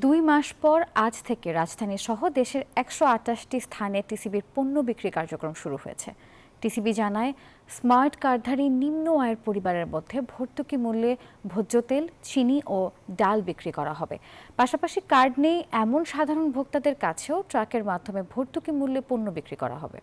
2 মাস পর আজ থেকে রাজধানী সহ দেশের 128টি স্থানে টিসিবির পণ্য বিক্রি কার্যক্রম শুরু হয়েছে। টিসিবি জানায়, স্মার্ট কার্ডধারী নিম্ন আয়ের পরিবারের মধ্যে ভর্তুকি মূল্যে ভোজ্য তেল, চিনি ও ডাল বিক্রি করা হবে। পাশাপাশি কার্ড নেই এমন সাধারণ ভোক্তাদের কাছেও ট্রাকের মাধ্যমে ভর্তুকি মূল্যে পণ্য বিক্রি করা হবে।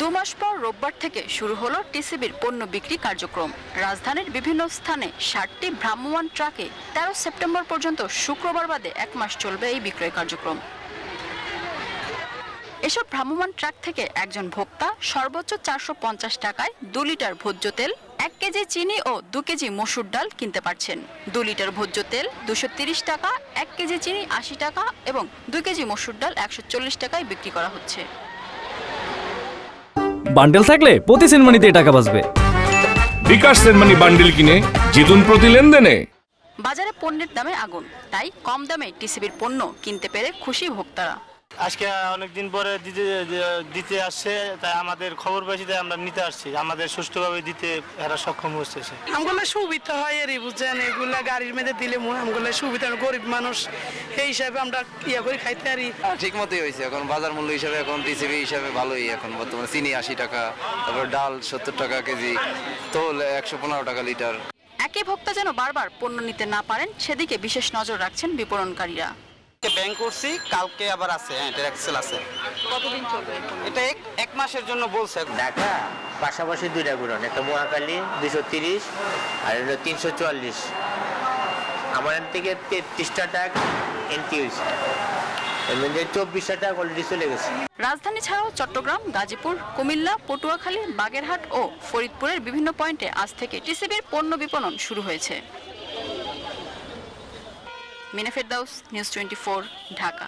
2 মাস পর রোববার থেকে শুরু হলো টিসিবির পণ্য বিক্রি কার্যক্রম। রাজধানীর বিভিন্ন স্থানে 60টি ভ্রাম্যমাণ ট্রাকে 13 সেপ্টেম্বর পর্যন্ত শুক্রবার বাদে 1 মাস চলবে এই বিক্রয় কার্যক্রম। এসব ভ্রাম্যমাণ ট্রাক থেকে একজন ভোক্তা সর্বোচ্চ 450 টাকায় 2 লিটার ভোজ্য তেল, 1 কেজি চিনি ও 2 কেজি মসুর ডাল কিনতে পারছেন। 2 লিটার ভোজ্য তেল 230 টাকা, 1 কেজি চিনি 80 টাকা এবং 2 কেজি মসুর ডাল 140 টাকায় বিক্রি করা হচ্ছে। বান্ডেল থাকলে প্রতি সেনমানিতে টাকা বাঁচবে। বিকাশ সেনমানি বান্ডেল কিনে জিতুন প্রতি লেনদেনে। বাজারে পণ্যের দামে আগুন, তাই কম দামে টিসিবির পণ্য কিনতে পেরে খুশি ভোক্তারা। আজকে অনেকদিন পরে দিতে আসছে, তাই আমাদের খবর পেয়েছি, তাই আমরা নিতে আসছি। আমাদের সুষ্ঠুভাবে দিতে এরা সক্ষম হচ্ছে। আমগুলো সুবিধা হয় এরই বুঝছেন, এগুলা গাড়ির মধ্যে দিলে আমগুলো সুবিধা, গরিব মানুষ এই হিসাবে আমরা ইয়া করে খাইতে পারি। ঠিক মতোই হয়েছে। এখন বাজার মূল্য হিসাবে এখন টিসিবি হিসাবে ভালোই। এখন বর্তমানে চিনি 80 টাকা, তারপর ডাল 70 টাকা কেজি, তোল 115 টাকা লিটার। একই ভোক্তা যেন বারবার পণ্য নিতে না পারেন সেদিকে বিশেষ নজর রাখছেন বিপণনকারীরা। ব্যাংক করছি, কালকে আবার আছে, এটা এক্সেল আছে। কতদিন চলবে? এটা 1 মাসের জন্য বলছে। ঢাকা পাশাপাশি 2টা গুড়ন, একটা মহাকালী 230 আর হলো 344। আমার থেকে 33টা টাকা এন্ট্রি হয়েছে, এর মধ্যে 24টা টাকা অলরেডি চলে গেছে। রাজধানী ছাড়াও চট্টগ্রাম, গাজীপুর, কুমিল্লা, পটুয়াখালী, বাগেরহাট ও ফরিদপুরের বিভিন্ন পয়েন্টে আজ থেকে টিসিবির পণ্য বিপণন শুরু হয়েছে। মিনা ফেরদাউস, নিউজ 24, ঢাকা।